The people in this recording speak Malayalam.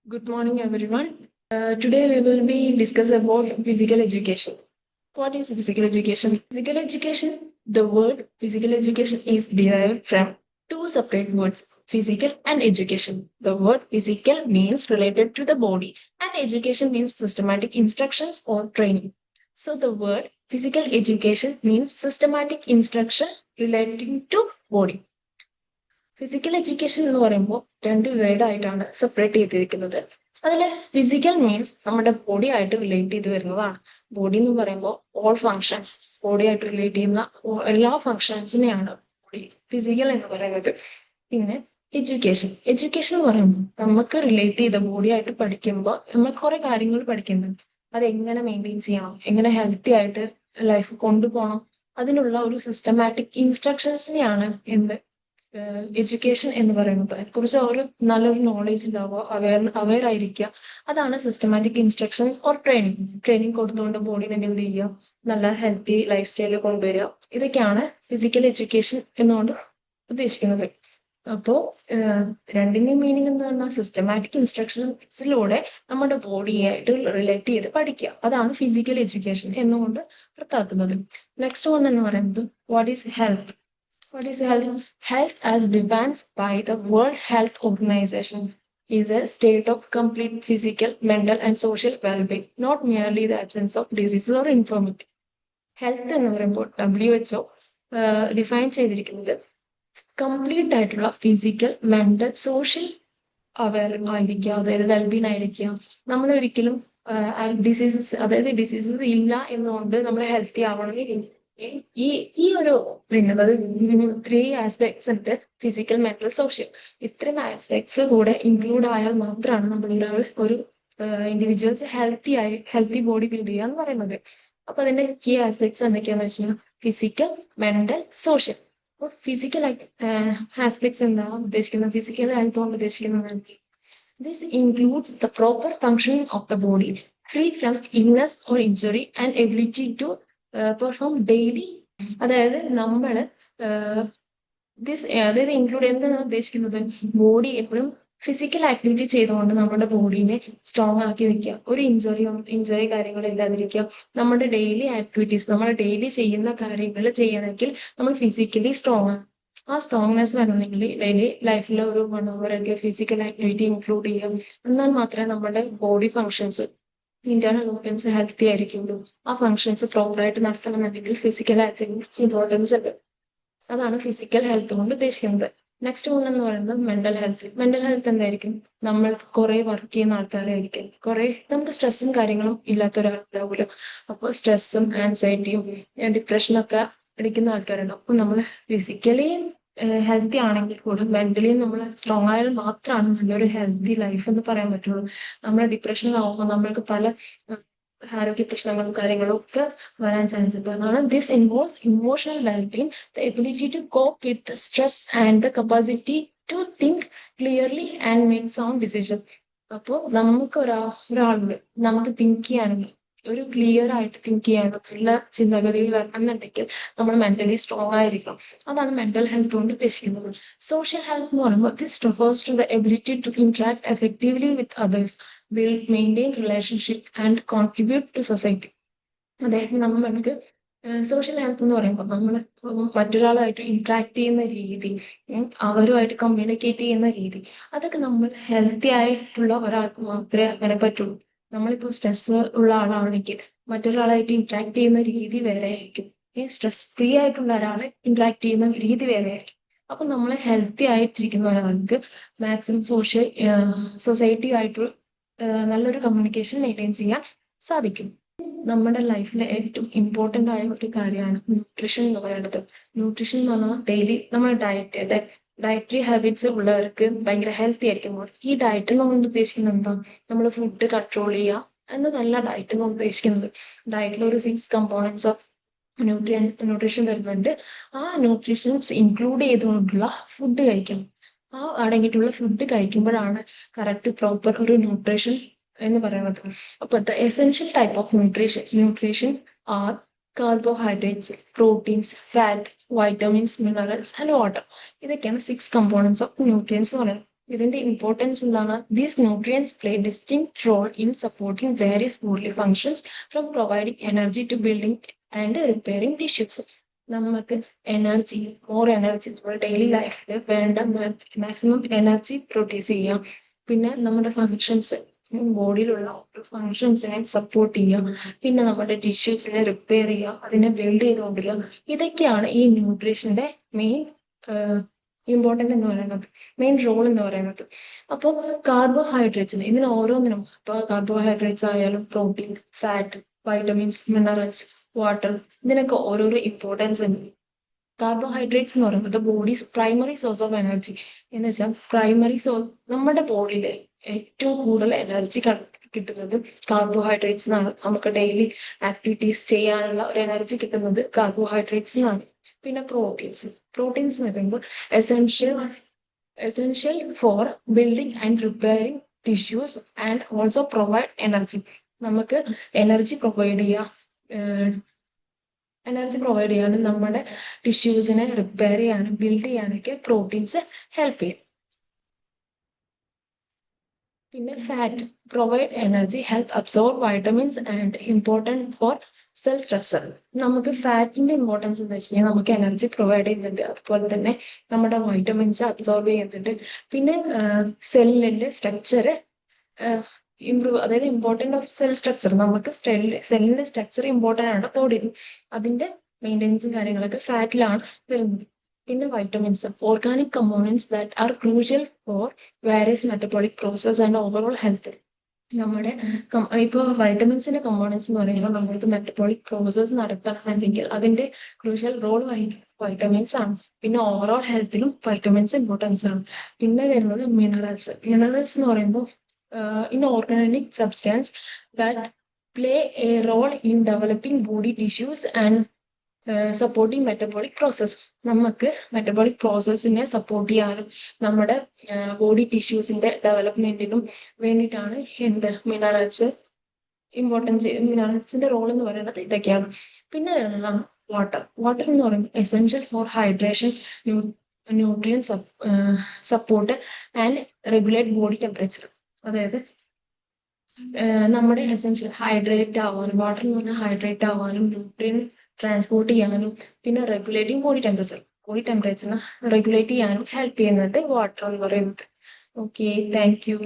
Good morning, everyone. Today we will be discuss about physical education. What is physical education? Physical education, the word physical education is derived from two separate words, physical and education. The word physical means related to the body and education means systematic instructions or training. So the word physical education means systematic instruction relating to body. Physical education എന്ന് പറയുമ്പോൾ രണ്ട് വേർഡായിട്ടാണ് സെപ്പറേറ്റ് ചെയ്തിരിക്കുന്നത്. അതിൽ ഫിസിക്കൽ മീൻസ് നമ്മുടെ ബോഡി ആയിട്ട് റിലേറ്റ് ചെയ്ത് വരുന്നതാണ്. ബോഡി എന്ന് പറയുമ്പോൾ ഓൾ ഫങ്ഷൻസ്, ബോഡി ആയിട്ട് റിലേറ്റ് ചെയ്യുന്ന എല്ലാ ഫങ്ഷൻസിനെയാണ് ബോഡി ഫിസിക്കൽ എന്ന് പറയുന്നത്. പിന്നെ എഡ്യൂക്കേഷൻ, എഡ്യൂക്കേഷൻ എന്ന് പറയുമ്പോൾ നമുക്ക് റിലേറ്റ് ചെയ്ത ബോഡി ആയിട്ട് പഠിക്കുമ്പോൾ നമ്മൾ കുറെ കാര്യങ്ങൾ പഠിക്കുന്നുണ്ട്. അത് എങ്ങനെ മെയിൻറ്റെയിൻ ചെയ്യണം, എങ്ങനെ ഹെൽത്തി ആയിട്ട് ലൈഫ് കൊണ്ടുപോകണം, അതിനുള്ള ഒരു സിസ്റ്റമാറ്റിക് ഇൻസ്ട്രക്ഷൻസിനെയാണ് എന്ത് എഡ്യൂക്കേഷൻ എന്ന് പറയുന്നത്. അതിനെക്കുറിച്ച് ഒരു നല്ലൊരു നോളേജ് ഉണ്ടാവുക, അവെയർ ആയിരിക്കുക. അതാണ് systematic instructions or training. Training കൊടുത്തുകൊണ്ട് ബോഡിനെ ബിൽഡ് ചെയ്യുക, നല്ല ഹെൽത്തി ലൈഫ് സ്റ്റൈൽ കൊണ്ടുവരിക. ഇതൊക്കെയാണ് ഫിസിക്കൽ എഡ്യൂക്കേഷൻ എന്നുകൊണ്ട് ഉദ്ദേശിക്കുന്നത്. അപ്പോ രണ്ടിന്റെയും മീനിങ് എന്ന് പറഞ്ഞാൽ സിസ്റ്റമാറ്റിക് ഇൻസ്ട്രക്ഷൻസിലൂടെ നമ്മുടെ ബോഡിയായിട്ട് റിലേറ്റ് ചെയ്ത് പഠിക്കുക. അതാണ് ഫിസിക്കൽ എഡ്യൂക്കേഷൻ എന്നുകൊണ്ട് അർത്ഥാക്കുന്നത്. നെക്സ്റ്റ് വൺ എന്ന് പറയുന്നത് what is health. What is health? Health, as defined by the World Health Organization, is a state of complete physical, mental, and social well-being, not merely the absence of diseases or infirmity. Health എന്ന് പറയുമ്പോൾ WHO ഡിഫൈൻ ചെയ്തിരിക്കുന്നത് കംപ്ലീറ്റ് ആയിട്ടുള്ള ഫിസിക്കൽ, മെന്റൽ, സോഷ്യൽ അവയർ ആയിരിക്കുക, അതായത് വെൽബീൻ ആയിരിക്കുക. നമ്മൾ ഒരിക്കലും ഡിസീസസ്, അതായത് ഡിസീസസ് ഇല്ല എന്നുകൊണ്ട് നമ്മൾ ഹെൽത്തി ആവണമെങ്കിൽ ഈ ഈ ഒരു പിന്നെ അതായത് 3 ആസ്പെക്ട്സ് ഉണ്ട്, ഫിസിക്കൽ, മെന്റൽ, സോഷ്യൽ. ഇത്രയും ആസ്പെക്ട്സ് കൂടെ ഇൻക്ലൂഡ് ആയാൽ മാത്രമാണ് നമ്മളുടെ ഒരു ഇൻഡിവിജ്വൽസ് ഹെൽത്തി ബോഡി ബിൽഡ് ചെയ്യുക എന്ന് പറയുന്നത്. അപ്പൊ അതിന്റെ കീ ആസ്പെക്ട്സ് എന്തൊക്കെയാന്ന് വെച്ചാൽ ഫിസിക്കൽ, മെന്റൽ, സോഷ്യൽ. അപ്പൊ ഫിസിക്കൽ ആസ്പെക്ട്സ് എന്താ ഉദ്ദേശിക്കുന്നത്, ഫിസിക്കൽ ഹെൽത്ത് കൊണ്ട് ഉദ്ദേശിക്കുന്നത് this includes the proper functioning of the body, free from illness or injury, and ability to perform daily. അതായത് നമ്മൾ അതായത് ഇൻക്ലൂഡ് എന്താണ് ഉദ്ദേശിക്കുന്നത്, ബോഡി എപ്പോഴും ഫിസിക്കൽ ആക്ടിവിറ്റി ചെയ്തുകൊണ്ട് നമ്മുടെ ബോഡീനെ സ്ട്രോങ് ആക്കി വെക്കുക, ഒരു ഇഞ്ചുറി കാര്യങ്ങൾ ഇല്ലാതിരിക്കുക. നമ്മുടെ ഡെയിലി ആക്ടിവിറ്റീസ്, നമ്മൾ ഡെയിലി ചെയ്യുന്ന കാര്യങ്ങൾ ചെയ്യണമെങ്കിൽ നമ്മൾ ഫിസിക്കലി സ്ട്രോങ് ആണ്. ആ സ്ട്രോങ്നെസ് വരണമെങ്കിൽ ഡെയിലി ലൈഫിൽ ഒരു 1 hour ഒക്കെ ഫിസിക്കൽ ആക്ടിവിറ്റി ഇൻക്ലൂഡ് ചെയ്യാം. എന്നാൽ മാത്രമേ നമ്മുടെ body functions, internal organs healthy ആയിരിക്കുള്ളൂ. ആ ഫങ്ഷൻസ് പ്രോപ്പറായിട്ട് നടത്തണമെന്നുണ്ടെങ്കിൽ ഫിസിക്കൽ ഹെൽത്തിന് ഇമ്പോർട്ടൻസ് ഉണ്ട്. അതാണ് ഫിസിക്കൽ ഹെൽത്ത് കൊണ്ട് ഉദ്ദേശിക്കുന്നത്. നെക്സ്റ്റ് വൺ എന്ന് പറയുന്നത് മെന്റൽ ഹെൽത്ത്. മെന്റൽ ഹെൽത്ത് എന്തായിരിക്കും, നമ്മൾ കുറെ വർക്ക് ചെയ്യുന്ന ആൾക്കാരായിരിക്കും, കുറെ നമുക്ക് സ്ട്രെസ്സും കാര്യങ്ങളും ഇല്ലാത്ത ഒരാളുണ്ടാവില്ല. അപ്പോൾ സ്ട്രെസ്സും ആൻസൈറ്റിയും ഡിപ്രഷനൊക്കെ അടിക്കുന്ന ആൾക്കാരുണ്ടാവും. അപ്പൊ നമ്മൾ ഫിസിക്കലി ഹെൽത്തി ആണെങ്കിൽ കൂടി മെന്റലി നമ്മൾ സ്ട്രോങ് ആയാൽ മാത്രമാണ് നല്ലൊരു ഹെൽത്തി ലൈഫ് എന്ന് പറയാൻ പറ്റുള്ളൂ. നമ്മൾ ഡിപ്രഷനിലാവുമ്പോൾ നമ്മൾക്ക് പല ആരോഗ്യ പ്രശ്നങ്ങളും കാര്യങ്ങളും ഒക്കെ വരാൻ ചാൻസ് ഉണ്ട്. അതാണ് this involves emotional wellbeing, the ability to cope with stress and the capacity to think clearly and make sound decision. അപ്പോൾ നമുക്ക് ഒരാളുണ്ട്, നമുക്ക് തിങ്ക് ചെയ്യാനുണ്ട്, ഒരു ക്ലിയർ ആയിട്ട് തിങ്ക് ചെയ്യാനുള്ള നല്ല ചിന്താഗതിയിൽ വരണമെന്നുണ്ടെങ്കിൽ നമ്മൾ മെന്റലി സ്ട്രോങ് ആയിരിക്കണം. അതാണ് മെന്റൽ ഹെൽത്ത് കൊണ്ട് ഉദ്ദേശിക്കുന്നത്. സോഷ്യൽ ഹെൽത്ത് എന്ന് പറയുമ്പോൾ this refers to the ability to interact effectively with others, build, maintain relationship and contribute to society. അതായത് നമ്മൾക്ക് സോഷ്യൽ ഹെൽത്ത് എന്ന് പറയുമ്പോൾ നമ്മൾ മറ്റൊരാളായിട്ട് ഇന്ററാക്ട് ചെയ്യുന്ന രീതി, അവരുമായിട്ട് കമ്മ്യൂണിക്കേറ്റ് ചെയ്യുന്ന രീതി, അതൊക്കെ നമ്മൾ ഹെൽത്തി ആയിട്ടുള്ള ഒരാൾക്ക് മാത്രമേ അങ്ങനെ പറ്റുള്ളൂ. നമ്മളിപ്പോൾ സ്ട്രെസ് ഉള്ള ആളാണെങ്കിൽ മറ്റൊരാളായിട്ട് ഇന്ററാക്ട് ചെയ്യുന്ന രീതി വേറെ ആയിരിക്കും. സ്ട്രെസ് ഫ്രീ ആയിട്ടുള്ള ഒരാളെ ഇന്ററാക്ട് ചെയ്യുന്ന രീതി വേറെ ആയിരിക്കും. അപ്പൊ നമ്മൾ ഹെൽത്തി ആയിട്ടിരിക്കുന്ന ഒരാൾക്ക് മാക്സിമം സൊസൈറ്റി ആയിട്ട് നല്ലൊരു കമ്മ്യൂണിക്കേഷൻ മെയിൻറ്റെയിൻ ചെയ്യാൻ സാധിക്കും. നമ്മുടെ ലൈഫിലെ ഏറ്റവും ഇമ്പോർട്ടൻ്റ് ആയ ഒരു കാര്യമാണ് ന്യൂട്രീഷൻ എന്ന് പറയുന്നത്. ന്യൂട്രീഷൻ എന്ന് പറഞ്ഞാൽ ഡെയിലി നമ്മുടെ ഡയറ്ററി ഹാബിറ്റ്സ് ഉള്ളവർക്ക് ഭയങ്കര ഹെൽത്തി ആയിരിക്കും. ഈ ഡയറ്റ് നമ്മൾ ഉദ്ദേശിക്കുന്നത് എന്താ, നമ്മൾ ഫുഡ് കൺട്രോൾ ചെയ്യുക എന്നതല്ല ഡയറ്റ് എന്ന് ഉദ്ദേശിക്കുന്നത്. ഡയറ്റിൽ ഒരു 6 കമ്പോണൻസ് ഓഫ് ന്യൂട്രീഷൻ വരുന്നുണ്ട്. ആ ന്യൂട്രീഷൻസ് ഇൻക്ലൂഡ് ചെയ്തുകൊണ്ടുള്ള ഫുഡ് കഴിക്കണം. ആ അടങ്ങിയിട്ടുള്ള ഫുഡ് കഴിക്കുമ്പോഴാണ് കറക്റ്റ് പ്രോപ്പർ ഒരു ന്യൂട്രീഷൻ എന്ന് പറയുന്നത്. അപ്പൊ the essential type of nutrition are carbohydrates, proteins, fat, vitamins, minerals and water. ഇതൊക്കെയാണ് 6 കമ്പോണൻസ് ഓഫ് ന്യൂട്രിയൻസ് എന്ന് പറയുന്നത്. ഇതിന്റെ ഇമ്പോർട്ടൻസ് എന്താണ്? These nutrients play distinct role in supporting various body functions from providing energy to building and repairing tissues. നമുക്ക് എനർജി, മോർ എനർജി, നമ്മുടെ ഡെയിലി ലൈഫിൽ വേണ്ട മാക്സിമം എനർജി പ്രൊഡ്യൂസ് ചെയ്യാം. പിന്നെ നമ്മുടെ ഫങ്ഷൻസ്, ബോഡിയിലുള്ള ഓരോ ഫങ്ഷൻസിനെ സപ്പോർട്ട് ചെയ്യാം. പിന്നെ നമ്മുടെ ടിഷ്യൂസിനെ റിപ്പയർ ചെയ്യാം, അതിനെ ബിൽഡ് ചെയ്തുകൊണ്ടിരിക്കുക. ഇതൊക്കെയാണ് ഈ ന്യൂട്രീഷന്റെ മെയിൻ ഇമ്പോർട്ടൻ്റ് എന്ന് പറയുന്നത്, മെയിൻ റോൾ എന്ന് പറയുന്നത്. അപ്പോൾ കാർബോഹൈഡ്രേറ്റ്സിന്, ഇതിന് ഓരോന്നിനും, ഇപ്പോൾ കാർബോഹൈഡ്രേറ്റ്സ് ആയാലും protein, fat, vitamins, minerals, water, ഇതിനൊക്കെ ഓരോരോ ഇമ്പോർട്ടൻസ് ഉണ്ട്. കാർബോഹൈഡ്രേറ്റ്സ് എന്ന് പറയുന്നത് bodies primary source of energy. എന്ന് വെച്ചാൽ പ്രൈമറി സോഴ്സ്, നമ്മുടെ ബോഡിയിലെ ഏറ്റവും കൂടുതൽ എനർജി കിട്ടുന്നത് കാർബോഹൈഡ്രേറ്റ്സ് നിന്നാണ്. നമുക്ക് ഡെയിലി ആക്ടിവിറ്റീസ് ചെയ്യാനുള്ള ഒരു എനർജി കിട്ടുന്നത് കാർബോഹൈഡ്രേറ്റ്സ് നിന്നാണ്. പിന്നെ പ്രോട്ടീൻസ് എന്ന് പറയുമ്പോൾ essential for building and repairing tissues and also provide energy. നമുക്ക് എനർജി പ്രൊവൈഡ് ചെയ്യാനും നമ്മുടെ ടിഷ്യൂസിനെ റിപ്പയർ ചെയ്യാനും ബിൽഡ് ചെയ്യാനൊക്കെ പ്രോട്ടീൻസ് ഹെൽപ്പ് ചെയ്യും. പിന്നെ fat provide energy, help absorb vitamins and important for cell structure. നമുക്ക് ഫാറ്റിന്റെ ഇമ്പോർട്ടൻസ് എന്ന് വെച്ച് കഴിഞ്ഞാൽ നമുക്ക് എനർജി പ്രൊവൈഡ് ചെയ്യുന്നുണ്ട്, അതുപോലെ തന്നെ നമ്മുടെ വൈറ്റമിൻസ് അബ്സോർബ് ചെയ്യുന്നുണ്ട്. പിന്നെ സെല്ലിന്റെ സ്ട്രക്ചർ ഇംപ്രൂവ്, അതായത് ഇമ്പോർട്ടൻ്റ് ഓഫ് സെൽ സ്ട്രക്ചർ, നമുക്ക് സെല്ലിന്റെ സ്ട്രക്ചർ ഇമ്പോർട്ടൻ്റ് ആണ് ബോഡിയിൽ. അതിന്റെ മെയിൻ്റെനൻസും കാര്യങ്ങളൊക്കെ ഫാറ്റിലാണ് വരുന്നത്. പിന്നെ vitamins, organic components that are crucial for various metabolic process and overall health. നമ്മുടെ ഇപ്പോൾ വൈറ്റമിൻസിന്റെ കമ്പോണൻസ് എന്ന് പറയുമ്പോൾ നമ്മൾക്ക് മെറ്റബോളിക് പ്രോസസ് നടത്തണമെങ്കിൽ അതിന്റെ ക്രൂഷ്യൽ റോൾ വൈറ്റമിൻസ് ആണ്. പിന്നെ ഓവറോൾ ഹെൽത്തിലും വൈറ്റമിൻസ് ഇമ്പോർട്ടൻസ് ആണ്. പിന്നെ വരുന്നത് മിനറൽസ് എന്ന് പറയുമ്പോൾ inorganic substance that play a role in developing body tissues and supporting metabolic process. നമുക്ക് മെറ്റബോളിക് പ്രോസസ്സിനെ സപ്പോർട്ട് ചെയ്യാനും നമ്മുടെ ബോഡി ടിഷ്യൂസിന്റെ ഡെവലപ്മെന്റിനും വേണ്ടിയിട്ടാണ് എന്ത് മിനറൽസ് മിനറൽസിന്റെ റോൾ എന്ന് പറയുന്നത് ഇതൊക്കെയാണ്. പിന്നെ വരുന്നതാണ് വാട്ടർ എന്ന് പറയുന്നത് essential for hydration, nutrient support and regulate body temperature. അതായത് നമ്മുടെ എസെൻഷ്യൽ ഹൈഡ്രേറ്റ് ആവാനും, വാട്ടർ എന്ന് പറഞ്ഞാൽ ഹൈഡ്രേറ്റ് ആവാനും, ന്യൂട്രിയൻ ട്രാൻസ്പോർട്ട് ചെയ്യാനും, പിന്നെ റെഗുലേറ്റിംഗ് ബോഡി ടെമ്പറേച്ചറിനെ റെഗുലേറ്റ് ചെയ്യാനും ഹെൽപ്പ് ചെയ്യുന്നുണ്ട് വാട്ടർ എന്ന് പറയുന്നത്. Okay, thank you.